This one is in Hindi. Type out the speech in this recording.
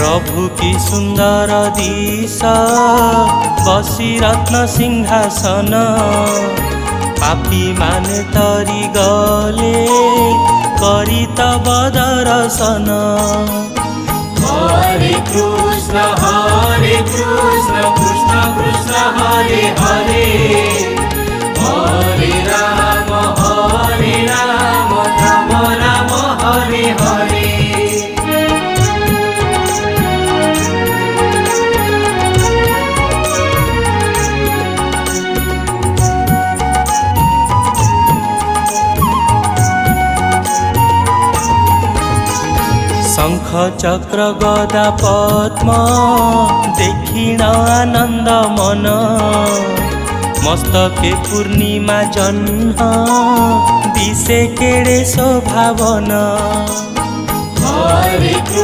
प्रभु की सुंदर दिशा बसी रत्न सिंहासन पापी माने तरी गले करी तब दर्शन। हरे कृष्ण कृष्ण कृष्ण हरे हरे हरे राम राम राम हरे हरे। शंख चक्र गदा पद्म देखिण आनंद मन मस्तके पूर्णिमा जन्म दिसे केड़े शोभावन। हरे